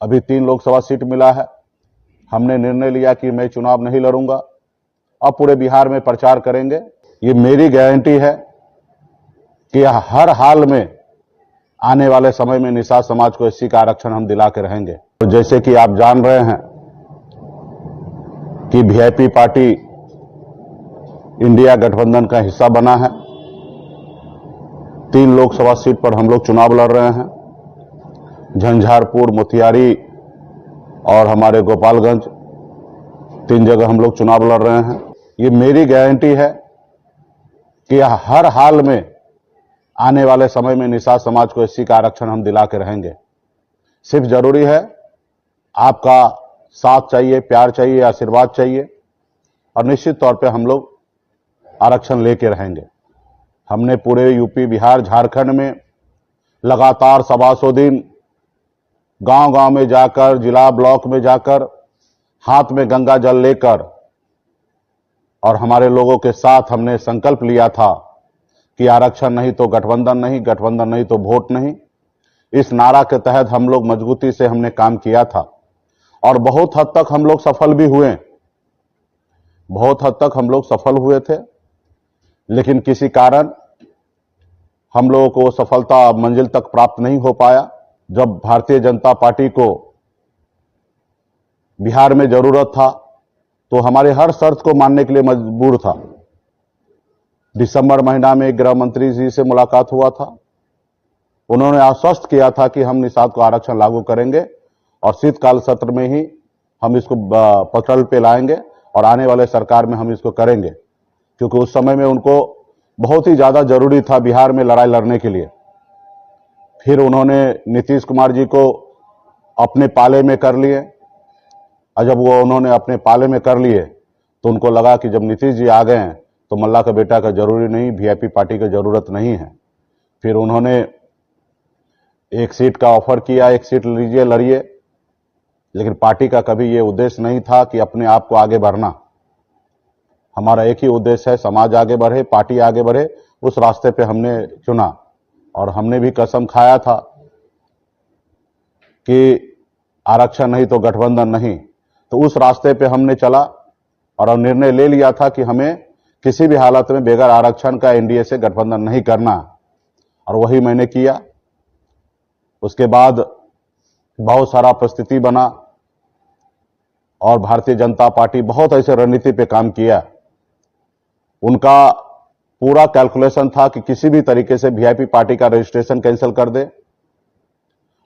अभी 3 लोकसभा सीट मिला है। हमने निर्णय लिया कि मैं चुनाव नहीं लड़ूंगा। अब पूरे बिहार में प्रचार करेंगे। ये मेरी गारंटी है कि हर हाल में आने वाले समय में निषाद समाज को एससी का आरक्षण हम दिला के रहेंगे। तो जैसे कि आप जान रहे हैं कि वीआईपी पार्टी इंडिया गठबंधन का हिस्सा बना है। 3 लोकसभा सीट पर हम लोग चुनाव लड़ रहे हैं। झंझारपुर, मोतिहारी और हमारे गोपालगंज, 3 जगह हम लोग चुनाव लड़ रहे हैं। ये मेरी गारंटी है कि हर हाल में आने वाले समय में निषाद समाज को एससी का आरक्षण हम दिला के रहेंगे। सिर्फ जरूरी है आपका साथ चाहिए, प्यार चाहिए, आशीर्वाद चाहिए और निश्चित तौर पे हम लोग आरक्षण लेके रहेंगे। हमने पूरे यूपी, बिहार, झारखंड में लगातार 125 दिन गांव-गांव में जाकर, जिला, ब्लॉक में जाकर, हाथ में गंगा जल लेकर और हमारे लोगों के साथ हमने संकल्प लिया था कि आरक्षण नहीं तो गठबंधन नहीं, गठबंधन नहीं तो वोट नहीं। इस नारा के तहत हम लोग मजबूती से हमने काम किया था और बहुत हद तक हम लोग सफल भी हुए। बहुत हद तक हम लोग सफल हुए थे, लेकिन किसी कारण हम लोगों को सफलता मंजिल तक प्राप्त नहीं हो पाया। जब भारतीय जनता पार्टी को बिहार में जरूरत था तो हमारे हर शर्त को मानने के लिए मजबूर था। दिसंबर महीना में गृह मंत्री जी से मुलाकात हुआ था। उन्होंने आश्वस्त किया था कि हम निषाद को आरक्षण लागू करेंगे और शीतकाल सत्र में ही हम इसको पटल पे लाएंगे और आने वाले सरकार में हम इसको करेंगे, क्योंकि उस समय में उनको बहुत ही ज्यादा जरूरी था बिहार में लड़ाई लड़ने के लिए। फिर उन्होंने नीतीश कुमार जी को अपने पाले में कर लिए और जब वो उन्होंने अपने पाले में कर लिए तो उनको लगा कि जब नीतीश जी आ गए हैं तो मल्ला का बेटा का जरूरी नहीं, वीआईपी पार्टी की जरूरत नहीं है। फिर उन्होंने एक सीट का ऑफर किया, एक सीट लीजिए, लड़िए, लेकिन पार्टी का कभी ये उद्देश्य नहीं था कि अपने आप को आगे बढ़ना। हमारा एक ही उद्देश्य है, समाज आगे बढ़े, पार्टी आगे बढ़े। उस रास्ते पे हमने चुना और हमने भी कसम खाया था कि आरक्षण नहीं तो गठबंधन नहीं। तो उस रास्ते पे हमने चला और निर्णय ले लिया था कि हमें किसी भी हालत में बगैर आरक्षण का एनडीए से गठबंधन नहीं करना, और वही मैंने किया। उसके बाद बहुत सारा परिस्थिति बना और भारतीय जनता पार्टी बहुत ऐसे रणनीति पे काम किया। उनका पूरा कैलकुलेशन था कि किसी भी तरीके से वीआईपी पार्टी का रजिस्ट्रेशन कैंसिल कर दे,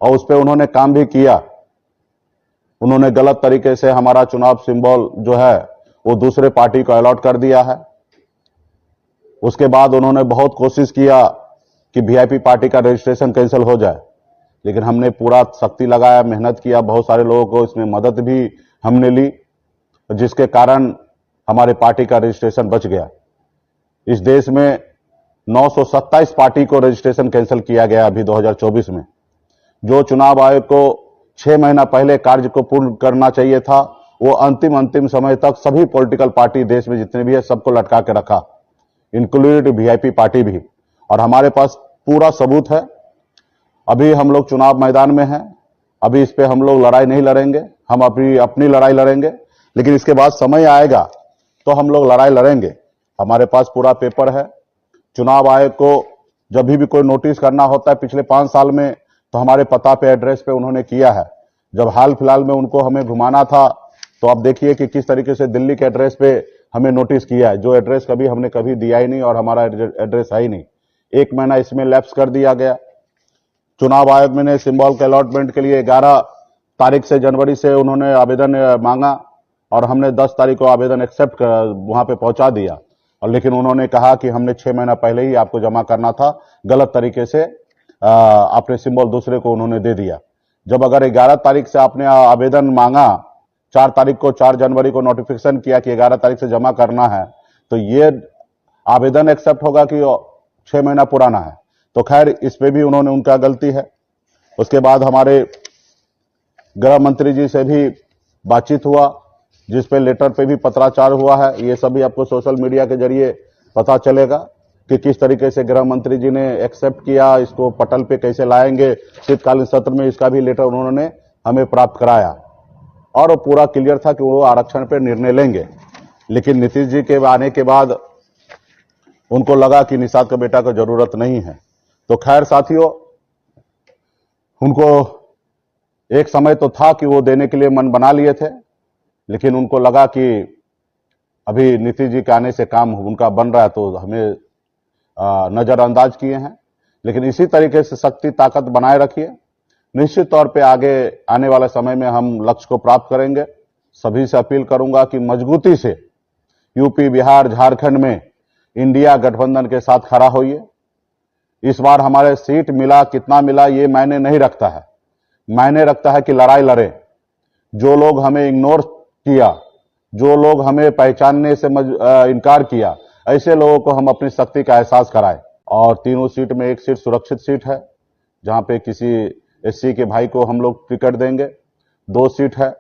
और उस पर उन्होंने काम भी किया। उन्होंने गलत तरीके से हमारा चुनाव सिंबल जो है वो दूसरे पार्टी को अलॉट कर दिया है। उसके बाद उन्होंने बहुत कोशिश किया कि वीआईपी पार्टी का रजिस्ट्रेशन कैंसिल हो जाए, लेकिन हमने पूरा शक्ति लगाया, मेहनत किया, बहुत सारे लोगों को इसमें मदद भी हमने ली, जिसके कारण हमारे पार्टी का रजिस्ट्रेशन बच गया। इस देश में 927 पार्टी को रजिस्ट्रेशन कैंसिल किया गया अभी 2024 में। जो चुनाव आयोग को 6 महीना पहले कार्य को पूर्ण करना चाहिए था, वो अंतिम समय तक सभी पॉलिटिकल पार्टी देश में जितने भी है सबको लटका के रखा, इंक्लूडेड वीआईपी पार्टी भी। और हमारे पास पूरा सबूत है। अभी हम लोग चुनाव मैदान में हैं। अभी इस पे हम लोग लड़ाई नहीं लड़ेंगे, हम अपनी लड़ाई लड़ेंगे, लेकिन इसके बाद समय आएगा तो हम लोग लड़ाई लड़ेंगे। हमारे पास पूरा पेपर है। चुनाव आयोग को जब भी कोई नोटिस करना होता है पिछले 5 साल में, तो हमारे पता पे, एड्रेस पे उन्होंने किया है। जब हाल फिलहाल में उनको हमें घुमाना था तो आप देखिए कि किस तरीके से दिल्ली के एड्रेस पे हमें नोटिस किया है, जो एड्रेस हमने कभी दिया ही नहीं और हमारा एड्रेस है ही नहीं। 1 महीना इसमें लैप्स कर दिया गया। चुनाव आयोग में ने सिंबल के अलॉटमेंट के लिए 11 तारीख से, जनवरी से उन्होंने आवेदन मांगा और हमने 10 तारीख को आवेदन एक्सेप्ट कर वहां पे पहुंचा दिया। और लेकिन उन्होंने कहा कि हमने 6 महीना पहले ही आपको जमा करना था, गलत तरीके से अपने सिंबल दूसरे को उन्होंने दे दिया। जब अगर 11 तारीख से आपने आवेदन मांगा, 4 जनवरी को नोटिफिकेशन किया कि 11 तारीख से जमा करना है, तो ये आवेदन एक्सेप्ट होगा कि 6 महीना पुराना है। तो खैर इस पे भी उनका गलती है। उसके बाद हमारे गृह मंत्री जी से भी बातचीत हुआ, जिसपे लेटर पे भी पत्राचार हुआ है। ये सभी आपको सोशल मीडिया के जरिए पता चलेगा कि किस तरीके से गृह मंत्री जी ने एक्सेप्ट किया, इसको पटल पे कैसे लाएंगे शीतकालीन सत्र में, इसका भी लेटर उन्होंने हमें प्राप्त कराया और वो पूरा क्लियर था कि वो आरक्षण पे निर्णय लेंगे। लेकिन नीतीश जी के आने के बाद उनको लगा कि निषाद का बेटा को जरूरत नहीं है। तो खैर साथियों, उनको एक समय तो था कि वो देने के लिए मन बना लिए थे, लेकिन उनको लगा कि अभी नीतीश जी के आने से काम उनका बन रहा है तो हमें नजरअंदाज किए हैं। लेकिन इसी तरीके से शक्ति ताकत बनाए रखिए, निश्चित तौर पे आगे आने वाले समय में हम लक्ष्य को प्राप्त करेंगे। सभी से अपील करूंगा कि मजबूती से यूपी, बिहार, झारखंड में इंडिया गठबंधन के साथ खड़ा होइए। इस बार हमारे सीट मिला, कितना मिला ये मायने नहीं रखता है, मायने रखता है कि लड़ाई लड़े। जो लोग हमें इग्नोर किया, जो लोग हमें पहचानने से इनकार किया, ऐसे लोगों को हम अपनी शक्ति का एहसास कराएं। और तीनों सीट में एक सीट सुरक्षित सीट है, जहां पे किसी एससी के भाई को हम लोग टिकट देंगे। 2 सीट है,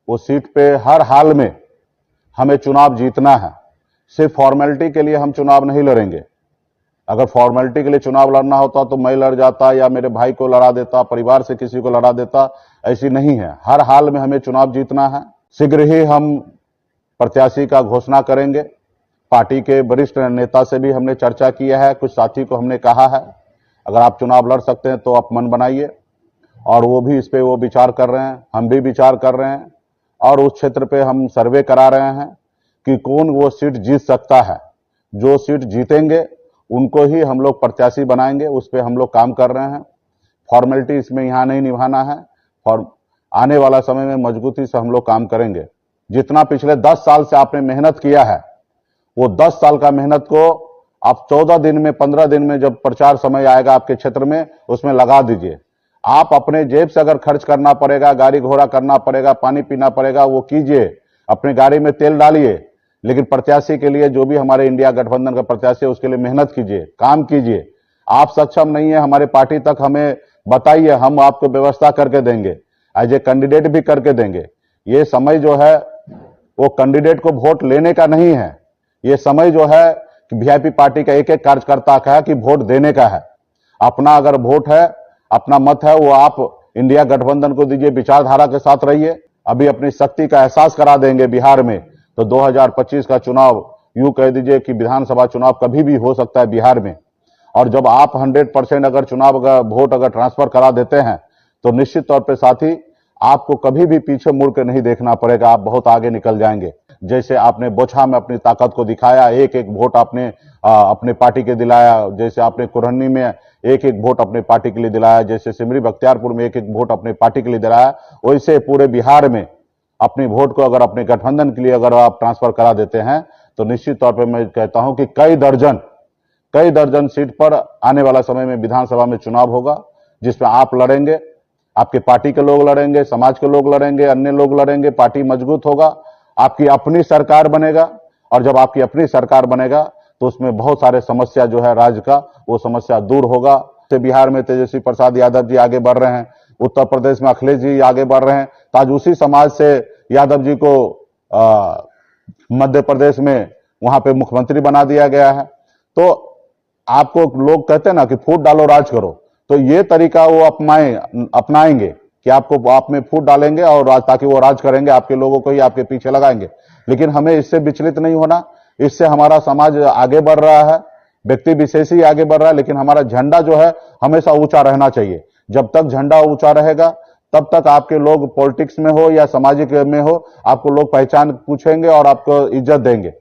वो सीट पे हर हाल में हमें चुनाव जीतना है। सिर्फ फॉर्मेलिटी के लिए हम चुनाव नहीं लड़ेंगे। अगर फॉर्मेलिटी के लिए चुनाव लड़ना होता तो मैं लड़ जाता या मेरे भाई को लड़ा देता, परिवार से किसी को लड़ा देता, ऐसी नहीं है। हर हाल में हमें चुनाव जीतना है। शीघ्र ही हम प्रत्याशी का घोषणा करेंगे। पार्टी के वरिष्ठ नेता से भी हमने चर्चा किया है, कुछ साथी को हमने कहा है अगर आप चुनाव लड़ सकते हैं तो आप मन बनाइए, और वो भी इस पे वो विचार कर रहे हैं, हम भी विचार कर रहे हैं। और उस क्षेत्र पे हम सर्वे करा रहे हैं कि कौन वो सीट जीत सकता है। जो सीट जीतेंगे उनको ही हम लोग प्रत्याशी बनाएंगे, उस पे हम लोग काम कर रहे हैं। फॉर्मेलिटी इसमें यहाँ नहीं निभाना है, और आने वाला समय में मजबूती से हम लोग काम करेंगे। जितना पिछले 10 साल से आपने मेहनत किया है, वो 10 साल का मेहनत को आप 14 दिन में, 15 दिन में जब प्रचार समय आएगा आपके क्षेत्र में, उसमें लगा दीजिए। आप अपने जेब से अगर खर्च करना पड़ेगा, गाड़ी घोड़ा करना पड़ेगा, पानी पीना पड़ेगा, वो कीजिए, अपनी गाड़ी में तेल डालिए। लेकिन प्रत्याशी के लिए, जो भी हमारे इंडिया गठबंधन का प्रत्याशी है, उसके लिए मेहनत कीजिए, काम कीजिए। आप सक्षम नहीं है, हमारे पार्टी तक हमें बताइए, हम आपको व्यवस्था करके देंगे, एज ए कैंडिडेट भी करके देंगे। ये समय जो है वो कैंडिडेट को वोट लेने का नहीं है, ये समय जो है कि वीआईपी पार्टी का एक एक कार्यकर्ता का है कि वोट देने का है। अपना अगर वोट है, अपना मत है, वो आप इंडिया गठबंधन को दीजिए, विचारधारा के साथ रहिए। अभी अपनी शक्ति का एहसास करा देंगे बिहार में, तो 2025 का चुनाव यूं कह दीजिए कि विधानसभा चुनाव कभी भी हो सकता है बिहार में। और जब आप 100% अगर चुनाव का वोट अगर ट्रांसफर करा देते हैं तो निश्चित तौर पे साथी आपको कभी भी पीछे मुड़ के नहीं देखना पड़ेगा, आप बहुत आगे निकल जाएंगे। जैसे आपने बोछा में अपनी ताकत को दिखाया, एक एक वोट आपने अपने पार्टी के दिलाया, जैसे आपने कुरहनी में एक एक वोट अपने पार्टी के लिए दिलाया, जैसे सिमरी बख्तियारपुर में एक एक वोट अपने पार्टी के लिए दिलाया, वैसे पूरे बिहार में अपनी वोट को अगर अपने गठबंधन के लिए अगर आप ट्रांसफर करा देते हैं तो निश्चित तौर पर मैं कहता हूं कि कई दर्जन सीट पर आने वाला समय में विधानसभा में चुनाव होगा, जिसमें आप लड़ेंगे, आपके पार्टी के लोग लड़ेंगे, समाज के लोग लड़ेंगे, अन्य लोग लड़ेंगे, पार्टी मजबूत होगा, आपकी अपनी सरकार बनेगा। और जब आपकी अपनी सरकार बनेगा तो उसमें बहुत सारे समस्या जो है राज्य का, वो समस्या दूर होगा। तो बिहार में तेजस्वी प्रसाद यादव जी आगे बढ़ रहे हैं, उत्तर प्रदेश में अखिलेश जी आगे बढ़ रहे हैं, तो आज उसी समाज से यादव जी को मध्य प्रदेश में वहां पे मुख्यमंत्री बना दिया गया है। तो आपको लोग कहते हैं ना कि फूट डालो राज करो, तो ये तरीका वो अपनाएंगे कि आपको आप में फूट डालेंगे और ताकि वो राज करेंगे, आपके लोगों को ही आपके पीछे लगाएंगे। लेकिन हमें इससे विचलित नहीं होना, इससे हमारा समाज आगे बढ़ रहा है, व्यक्ति विशेष ही आगे बढ़ रहा है, लेकिन हमारा झंडा जो है हमेशा ऊंचा रहना चाहिए। जब तक झंडा ऊंचा रहेगा तब तक आपके लोग पॉलिटिक्स में हो या सामाजिक में हो, आपको लोग पहचान पूछेंगे और आपको इज्जत देंगे।